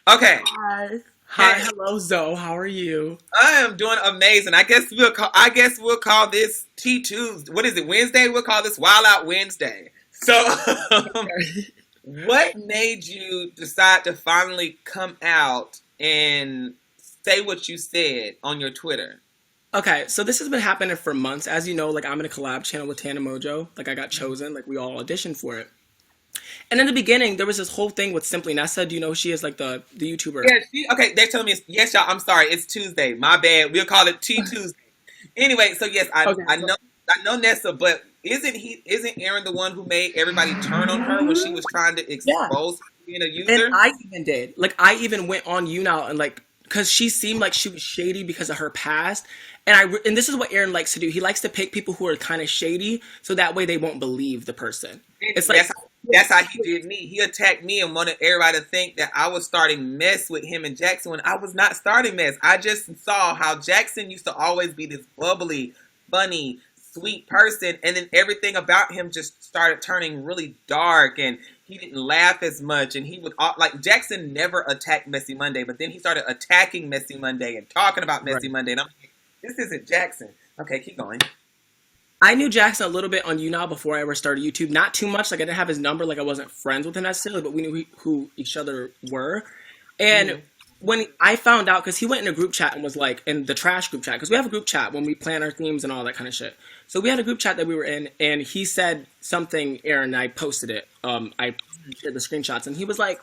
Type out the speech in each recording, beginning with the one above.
Okay. Hi. Hi, Hey, hello Zoe. How are you? I am doing amazing. I guess we'll call this T Tuesday. What is it? Wednesday? We'll call this Wild Out Wednesday. So, what made you decide to finally come out and say what you said on your Twitter? Okay, so this has been happening for months. As you know, like I'm in a collab channel with Tana Mojo. Like I got chosen, like we all auditioned for it. And in the beginning, there was this whole thing with Simply Nessa. Do you know who she is like the YouTuber? Yeah, okay, they're telling me yes, y'all. I'm sorry, it's Tuesday. My bad. We'll call it T Tuesday. Anyway, so yes, I Okay, I so know I know Nessa, but isn't Aaron the one who made everybody turn on her when she was trying to yeah. expose her being a And user? I even did. Like I even went on Younow and like because she seemed like she was shady because of her past. And this is what Aaron likes to do. He likes to pick people who are kind of shady so that way they won't believe the person. And It's like that's how he did me. He attacked me and wanted everybody to think that I was starting mess with him and Jackson when I was not starting mess. I just saw how Jackson used to always be this bubbly, funny, sweet person, and then everything about him just started turning really dark, and he didn't laugh as much, and he would like Jackson never attacked Messy Monday, but then he started attacking Messy Monday and talking about right. Messy Monday, and I'm like, this isn't Jackson. Okay, keep going. I knew Jackson a little bit on YouNow before I ever started YouTube. Not too much. Like I didn't have his number. Like I wasn't friends with him necessarily, but we knew who each other were. And Hmm. when I found out, because he went in a group chat and was like in the trash group chat, because we have a group chat when we plan our themes and all that kind of shit. So we had a group chat that we were in, and he said something. Aaron, I posted it. I shared the screenshots, and he was like,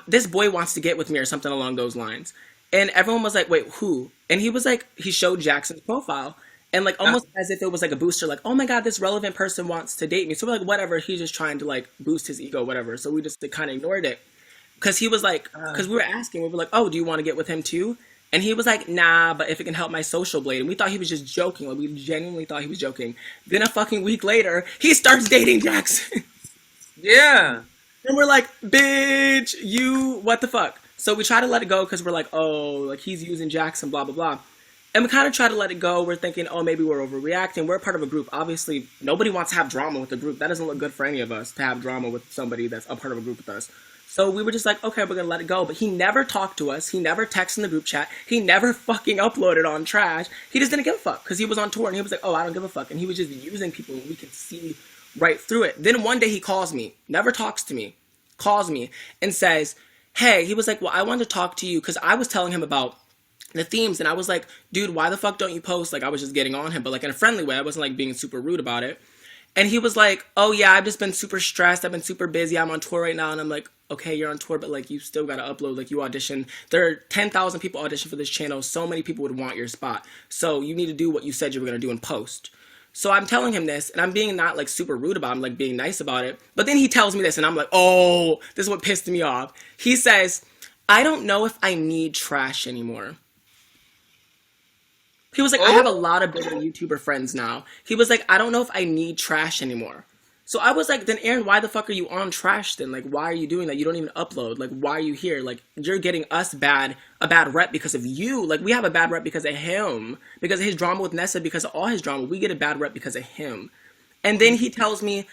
"This boy wants to get with me" or something along those lines. And everyone was like, "Wait, who?" And he was like, he showed Jackson's profile, and like almost as if it was like a booster, like, "Oh my god, this relevant person wants to date me." So we're like, whatever. He's just trying to like boost his ego, whatever. So we just like, kind of ignored it because he was like, Uh, because we were asking, we were like, "Oh, do you want to get with him too?" And he was like, "Nah, but if it can help my social blade." And we thought he was just joking. Like we genuinely thought he was joking. Then a fucking week later, he starts dating Jackson. yeah. And we're like, bitch, you, what the fuck? So we try to let it go because we're like, oh, like he's using Jackson, blah, blah, blah. And we kind of try to let it go. We're thinking, oh, maybe we're overreacting. We're a part of a group. Obviously, nobody wants to have drama with the group. That doesn't look good for any of us to have drama with somebody that's a part of a group with us. So we were just like, okay, we're gonna let it go. But he never talked to us. He never texted in the group chat. He never fucking uploaded on trash. He just didn't give a fuck because he was on tour and he was like, oh, I don't give a fuck. And he was just using people and we could see right through it. Then one day he calls me, never talks to me, calls me and says, hey, he was like, well, I wanted to talk to you because I was telling him about the themes and I was like, dude, why the fuck don't you post? Like I was just getting on him, but like in a friendly way. I wasn't like being super rude about it. And he was like, oh yeah, I've just been super stressed. I've been super busy. I'm on tour right now. And I'm like, okay, you're on tour, but like you still got to upload. Like you audition. There are 10,000 people audition for this channel. So many people would want your spot. So you need to do what you said you were going to do in post. So I'm telling him this, and I'm being not like super rude about it, I'm like being nice about it. But then he tells me this, and I'm like, oh, this is what pissed me off. He says, I don't know if I need trash anymore. He was like, I have a Oh, lot of bigger YouTuber friends now. He was like, I don't know if I need trash anymore. So I was like, then Aaron, why the fuck are you on trash then? Like, why are you doing that? You don't even upload. Like, why are you here? Like, you're getting us a bad rep because of you. Like, we have a bad rep because of him, because of his drama with Nessa, because of all his drama. We get a bad rep because of him. And then he tells me,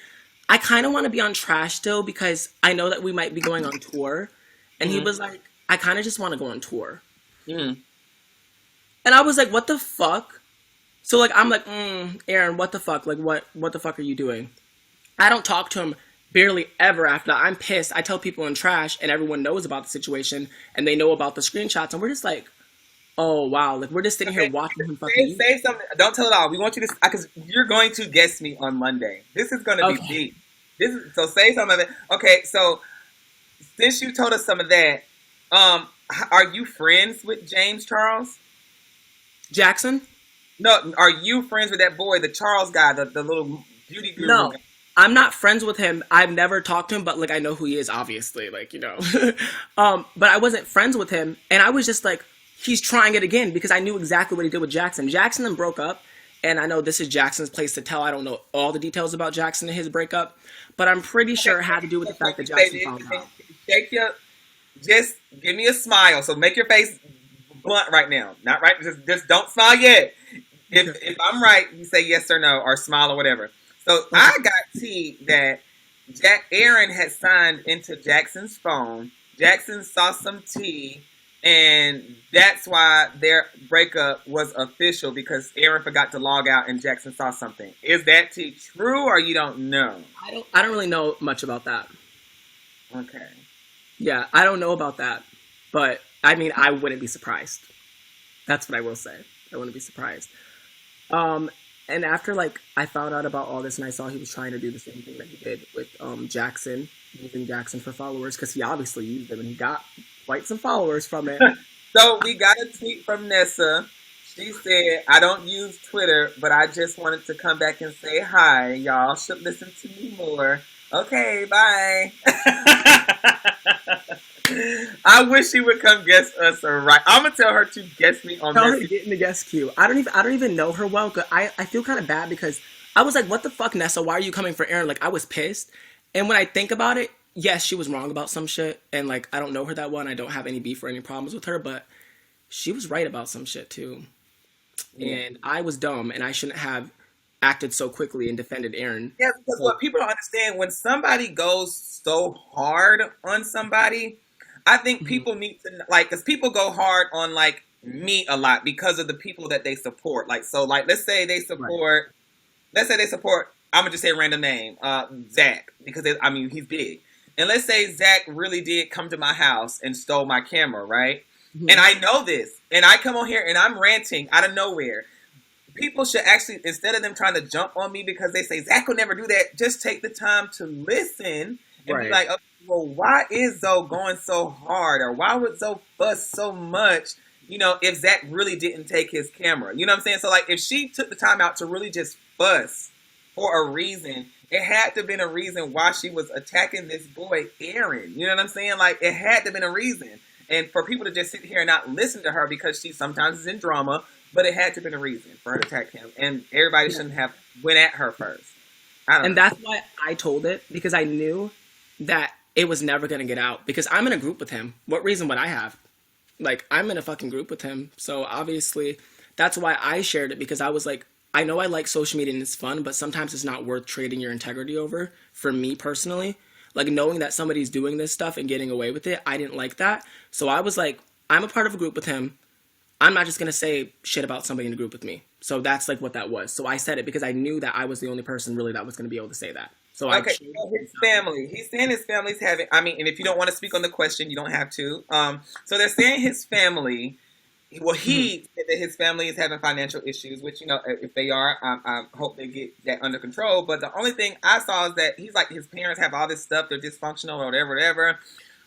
I kind of want to be on trash still because I know that we might be going on tour. And he mm-hmm. was like, I kind of just want to go on tour. Mm. And I was like, what the fuck? So like I'm like, Aaron, what the fuck? Like what the fuck are you doing? I don't talk to him barely ever after that. I'm pissed. I tell people in trash and everyone knows about the situation and they know about the screenshots and we're just like, oh wow, like we're just sitting here Okay, watching him fucking say, you. say something. Don't tell it all. We want you to, because you're going to guess me on Monday. This is going to be Okay. deep. This is so. Say some of it. Okay, so since you told us some of that, are you friends with James Charles? Jackson? No, are you friends with that boy, the Charles guy, the little beauty guru No. guy? I'm not friends with him. I've never talked to him, but like I know who he is, obviously. Like, you know. But I wasn't friends with him and I was just like, he's trying it again because I knew exactly what he did with Jackson. Jackson and broke up, and I know this is Jackson's place to tell. I don't know all the details about Jackson and his breakup, but I'm pretty Okay, sure it had to do with the can fact that you say Jackson this? found Can out. you shake your? Just give me a smile. So make your face blunt right now. Not right. Just don't smile yet. Okay. If I'm right, you say yes or no or smile or whatever. So Okay. I got tea that Jack Aaron had signed into Jackson's phone. Jackson saw some tea, and that's why their breakup was official because Aaron forgot to log out and Jackson saw something. Is that tea true or you don't know? I don't really know much about that. Okay. Yeah, I don't know about that. But I mean, I wouldn't be surprised. That's what I will say. I wouldn't be surprised. Um, and after like I found out about all this and I saw he was trying to do the same thing that he did with Jackson, using Jackson for followers because he obviously used them and he got quite some followers from it. So we got a tweet from Nessa. She said, I don't use Twitter, but I just wanted to come back and say hi. Y'all should listen to me more. Okay, bye. I wish she would come guest us right. I'm gonna tell her to guest me on Tell her to Messi. get in the guest queue. I don't even know her well. 'Cause I feel kind of bad because I was like, what the fuck, Nessa? Why are you coming for Aaron? Like I was pissed. And when I think about it, yes, she was wrong about some shit. And like I don't know her that well and I don't have any beef or any problems with her, but she was right about some shit too. Yeah. And I was dumb and I shouldn't have acted so quickly and defended Aaron. Yeah, because So what people don't understand when somebody goes so hard on somebody, I think mhm, people need to like because people go hard on like me a lot because of the people that they support. Like so, like right. let's say they support. I'm gonna just say a random name, Zach, because I mean he's big. And let's say Zach really did come to my house and stole my camera, right? And Mhm, I know this, and I come on here and I'm ranting out of nowhere. People should actually, instead of them trying to jump on me because they say Zach will never do that, just take the time to listen and be right. like, okay, well, why is Zoe going so hard, or why would Zoe fuss so much? If Zach really didn't take his camera, you know what I'm saying? So, like, if she took the time out to really just fuss for a reason, it had to have been a reason why she was attacking this boy, Aaron. You know what I'm saying? Like, it had to have been a reason. And for people to just sit here and not listen to her because she sometimes is in drama, but it had to have been a reason for her to attack him. And everybody Yeah. shouldn't have went at her first. I don't And know. that's why I told it because I knew that it was never going to get out because I'm in a group with him. What reason would I have? Like, I'm in a fucking group with him. So obviously, that's why I shared it because I was like, I know I like social media and it's fun, but sometimes it's not worth trading your integrity over for me personally. Like, knowing that somebody's doing this stuff and getting away with it, I didn't like that. So I was like, I'm a part of a group with him. I'm not just gonna say shit about somebody in the group with me. So that's like what that was. So I said it because I knew that I was the only person really that was gonna be able to say that. So I Okay, chose so to his stop it. family. He's saying his family's having. I mean, and if you don't want to speak on the question, you don't have to. So they're saying his family. Well, Mhm. he said that his family is having financial issues, which if they are, I hope they get that under control. But the only thing I saw is that he's like his parents have all this stuff, they're dysfunctional or whatever, whatever.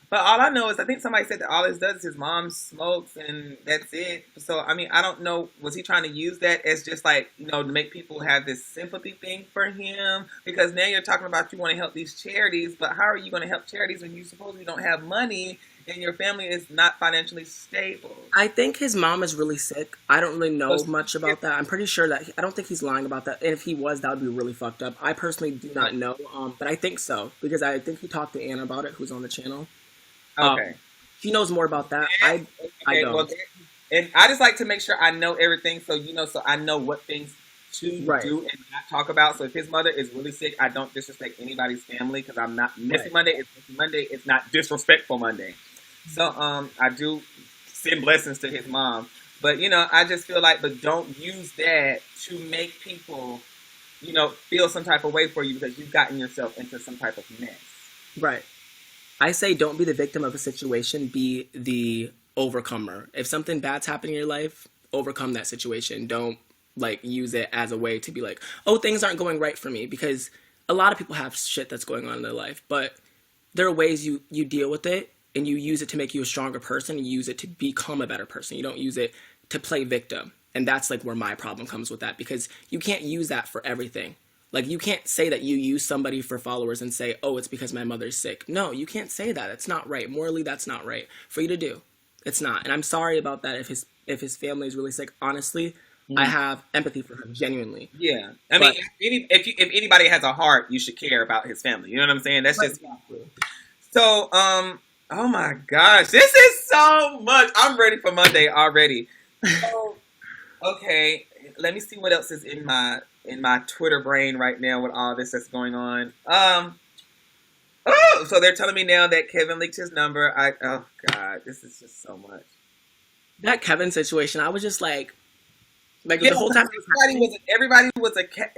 But all I know is I think somebody said that all this does is his mom smokes and that's it. So I mean I don't know. Was he trying to use that as just like to make people have this sympathy thing for him? Because now you're talking about you want to help these charities, but how are you going to help charities when you supposedly don't have money and your family is not financially stable? I think his mom is really sick. I don't really So know much about that. I'm pretty sure that I don't think he's lying about that. And if he was, that would be really fucked up. I personally do not know, but I think so because I think he talked to Anna about it, who's on the channel. okay. Um, she knows more about that. I Okay, well, don't. and I just like to make sure I know everything, so so I know what things to Right, do and not talk about. So if his mother is really sick, I don't disrespect anybody's family because I'm not missing right. Monday. It's missing Monday. It's not disrespectful Monday. So I do send blessings to his mom, but I just feel like, but don't use that to make people feel some type of way for you because you've gotten yourself into some type of mess. Right. I say don't be the victim of a situation, be the overcomer. If something bad's happening in your life, overcome that situation. Don't like use it as a way to be like, "Oh, things aren't going right for me," because a lot of people have shit that's going on in their life, but there are ways you deal with it and you use it to make you a stronger person, you use it to become a better person. You don't use it to play victim. And that's like where my problem comes with that because you can't use that for everything. Like you can't say that you use somebody for followers and say, "Oh, it's because my mother's sick." No, you can't say that. It's not right. Morally, that's not right for you to do. It's not. And I'm sorry about that if his family is really sick. Honestly, I Mhm. have empathy for him genuinely. Yeah, I mean, But if anybody has a heart, you should care about his family. You know what I'm saying? That's right, just exactly. so. Oh my gosh, this is so much. I'm ready for Monday already. So okay, let me see what else is in my Twitter brain right now with all this that's going on. Oh, so they're telling me now that Kevin leaked his number. Oh God, this is just so much. That Kevin situation, I was just like Yeah, the whole time because it was happening.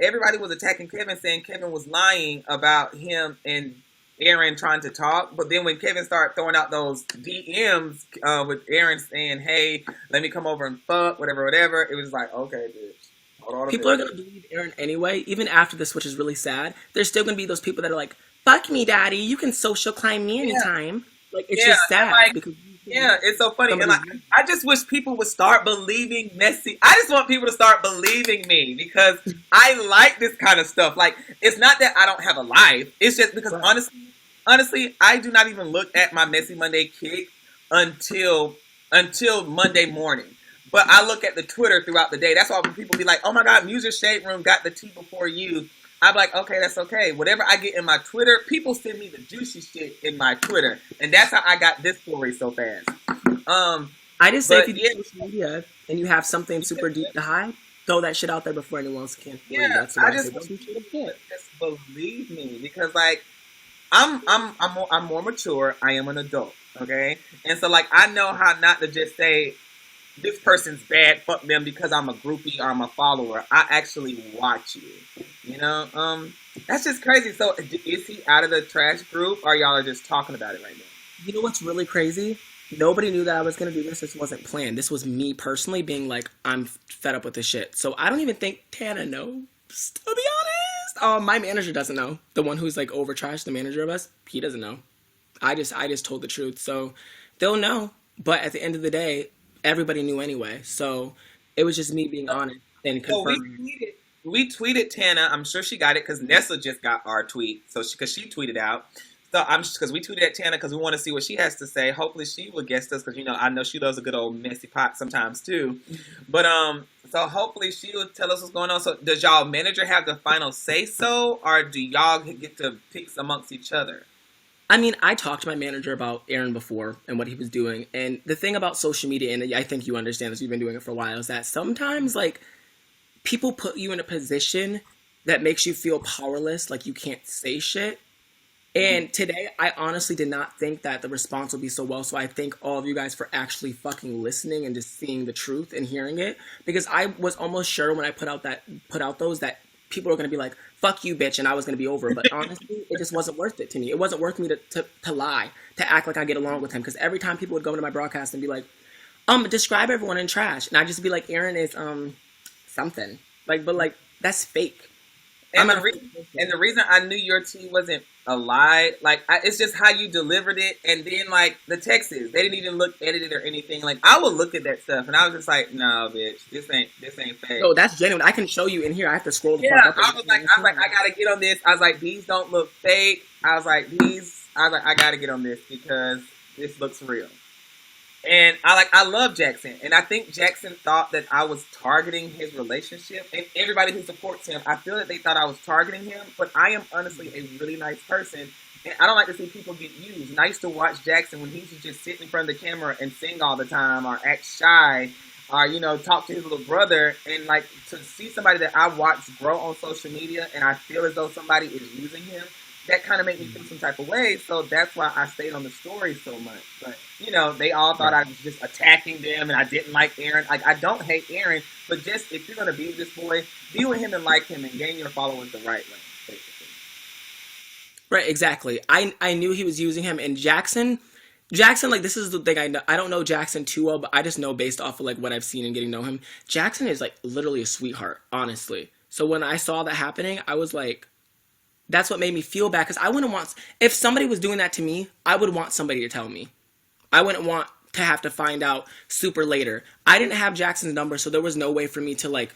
everybody was attacking Kevin, saying Kevin was lying about him and Aaron trying to talk. But then when Kevin started throwing out those DMs with Aaron saying, "Hey, let me come over and fuck," whatever, whatever, it was like, okay, bitch, hold on a People are minute. gonna believe Aaron anyway, even after this, which is really sad. There's still gonna be those people that are like, "Fuck me, daddy. You can social climb me Yeah, anytime." Like it's yeah, just and sad like, because yeah, it's so funny. And somebody's like, I just wish people would start believing Messi. I just want people to start believing me because I like this kind of stuff. Like, it's not that I don't have a life. It's just because right. honestly, I do not even look at my Messy Monday kick until Monday morning. But I look at the Twitter throughout the day. That's why when people be like, "Oh my God, Music Shade Room got the tea before you," I'm like, okay, that's okay. Whatever I get in my Twitter, people send me the juicy shit in my Twitter, and that's how I got this story so fast. Um, I just say if but you do yeah, social media and you have something super deep to hide, throw that shit out there before anyone else can for you. yeah, That's what I I say. just wish Don't do shit people you can't. would just believe me because like I'm more mature. I am an adult, okay, and so like I know how not to just say this person's bad, fuck them because I'm a groupie or I'm a follower. I actually watch you. You know, that's just crazy. So is he out of the trash group or y'all are just talking about it right now? You know what's really crazy? Nobody knew that I was gonna do this. This wasn't planned. This was me personally being like, I'm fed up with this shit. So I don't even think Tana knows. To be honest, my manager doesn't know. The one who's like over trash, the manager of us, he doesn't know. I just told the truth. So they'll know. But at the end of the day, everybody knew anyway. So it was just me being honest and So confirming. we tweeted Tana. I'm sure she got it because Nessa just got our tweet. So because she tweeted out. So I'm because we tweeted at Tana because we want to see what she has to say. Hopefully she will guest us because I know she loves a good old messy pot sometimes too. But so hopefully she will tell us what's going on. So does y'all manager have the final say so, or do y'all get to pick amongst each other? I mean, I talked to my manager about Aaron before and what he was doing. And the thing about social media, and I think you understand this, you've been doing it for a while, is that sometimes like people put you in a position that makes you feel powerless, like you can't say shit. Mm-hmm. And today, I honestly did not think that the response would be so well. So I thank all of you guys for actually fucking listening and just seeing the truth and hearing it. Because I was almost sure when I put out those that people were gonna be like, "Fuck you, bitch," and I was gonna be over. But honestly, it just wasn't worth it to me. It wasn't worth me to lie, to act like I get along with him. Because every time people would go into my broadcast and be like, describe everyone in trash," and I'd just be like, "Aaron is something." But like that's fake. I'm And not the a reason fake and person. the reason I knew your tea wasn't a lie, like it's just how you delivered it, and then like the texts, they didn't even look edited or anything. Like I would look at that stuff, and I was just like, no, bitch, this ain't fake. No, that's genuine. I can show you in here. I have to scroll the Yeah, fuck up I every was time like, I I was see like, I it. gotta get on this. I was like, these don't look fake. I was like, I gotta get on this because this looks real. And I love Jackson, and I think Jackson thought that I was targeting his relationship, and everybody who supports him, I feel that they thought I was targeting him. But I am honestly a really nice person, and I don't like to see people get used. And I used to watch Jackson when he used to just sit in front of the camera and sing all the time, or act shy, or talk to his little brother, and like to see somebody that I watch grow on social media, and I feel as though somebody is using him, that kind of made me feel some type of way. So that's why I stayed on the story so much. But they all thought Right. I was just attacking them, and I didn't like Aaron. Like I don't hate Aaron, but just if you're gonna be with this boy, be with him and like him, and gain your followers the right way, basically. Right, exactly. I knew he was using him, and Jackson, like this is the thing I know. I don't know Jackson too well, but I just know based off of like what I've seen and getting to know him. Jackson is like literally a sweetheart, honestly. So when I saw that happening, I was like, that's what made me feel bad because I wouldn't want if somebody was doing that to me, I would want somebody to tell me. I wouldn't want to have to find out super later. I didn't have Jackson's number, so there was no way for me to like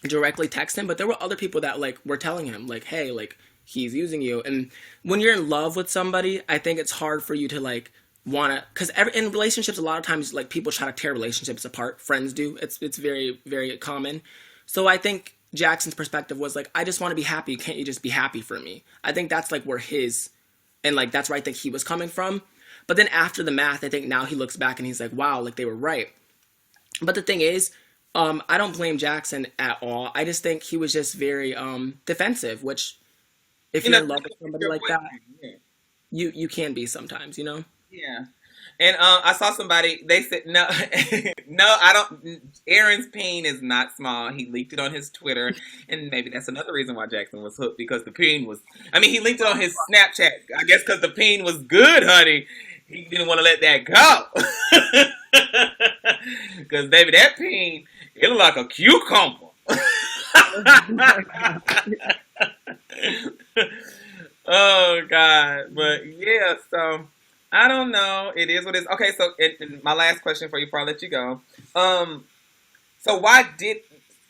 directly text him, but there were other people that like were telling him like, "Hey, like he's using you." And when you're in love with somebody, I think it's hard for you to like wanna because in relationships a lot of times like people try to tear relationships apart. Friends do. It's very very common. So I think Jackson's perspective was like, I just want to be happy. Can't you just be happy for me? I think that's like where his and like that's where I think he was coming from. But then after the math, I think now he looks back and he's like, wow, like they were right. But the thing is, I don't blame Jackson at all. I just think he was just very defensive. Which, if You you're know, in love with it's somebody your like that, boyfriend. Yeah. You can be sometimes, you know? Yeah. And I saw somebody. They said no, no. I don't. Aaron's peen is not small. He leaked it on his Twitter, and maybe that's another reason why Jackson was hooked because the peen was. I mean, he linked it on his Snapchat. I guess because the peen was good, honey. He didn't want to let that go. Because baby, that peen it looked like a cucumber. Oh God, but yeah, so I don't know. It is what it is. Okay, so and my last question for you before I let you go. Um, so why did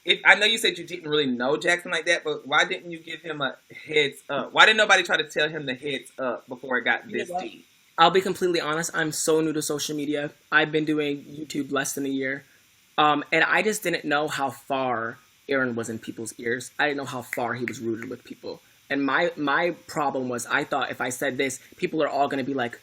if I know you said you didn't really know Jackson like that, but why didn't you give him a heads up? Why didn't nobody try to tell him the heads up before it got You know this what? deep? I'll be completely honest. I'm so new to social media. I've been doing YouTube less than a year. And I just didn't know how far Aaron was in people's ears. I didn't know how far he was rooted with people. And my problem was I thought if I said this, people are all gonna be like,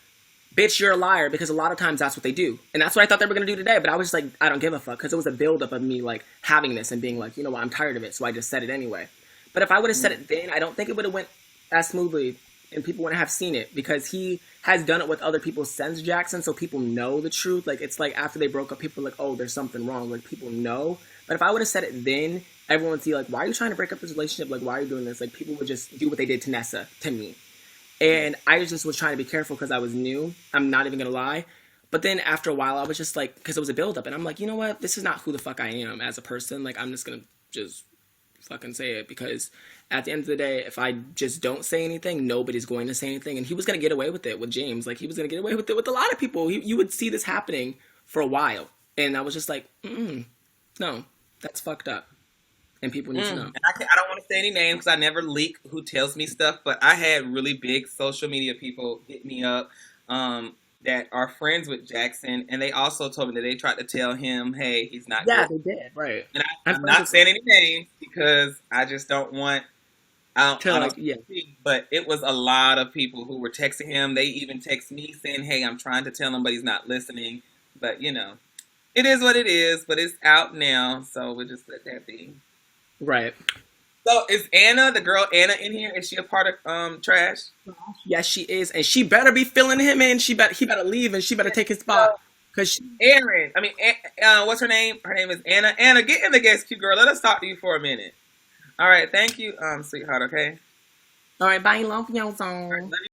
bitch, you're a liar, because a lot of times that's what they do. And that's what I thought they were gonna do today, but I was just like, I don't give a fuck, because it was a buildup of me like having this and being like, you know what, I'm tired of it, so I just said it anyway. But if I would have said it then, I don't think it would have went as smoothly and people wouldn't have seen it because he has done it with other people since Jackson, so people know the truth. Like it's like after they broke up, people are like, oh, there's something wrong. Like people know. But if I would have said it then, everyone would see like, why are you trying to break up this relationship? Like, why are you doing this? Like people would just do what they did to Nessa to me. And I just was trying to be careful because I was new. I'm not even gonna lie. But then after a while, I was just like, because it was a buildup, and I'm like, you know what? This is not who the fuck I am as a person. Like, I'm just gonna just fucking say it because at the end of the day, if I just don't say anything, nobody's going to say anything. And he was gonna get away with it with James. Like, he was gonna get away with it with a lot of people. You would see this happening for a while, and I was just like, no, that's fucked up, and people need to know. And I don't want to say any names because I never leak who tells me stuff, but I had really big social media people hit me up that are friends with Jackson, and they also told me that they tried to tell him, hey, he's not Yeah, good. they did. Right. And I'm I'm friends not with them. saying any names because I just don't want, To I like, don't yeah, speak, but it was a lot of people who were texting him. They even text me saying, hey, I'm trying to tell him, but he's not listening. But, it is what it is, but it's out now, so we'll just let that be. right. So is Anna, the girl Anna in here? Is she a part of trash? Yes, she is, and she better be filling him in. He better leave, and she better take his spot, So cause she, Erin, I mean, what's her name? Her name is Anna. Anna, get in the guest queue, girl. Let us talk to you for a minute. All right, thank you, sweetheart. Okay. all right, bye, love y'all All right, zone. love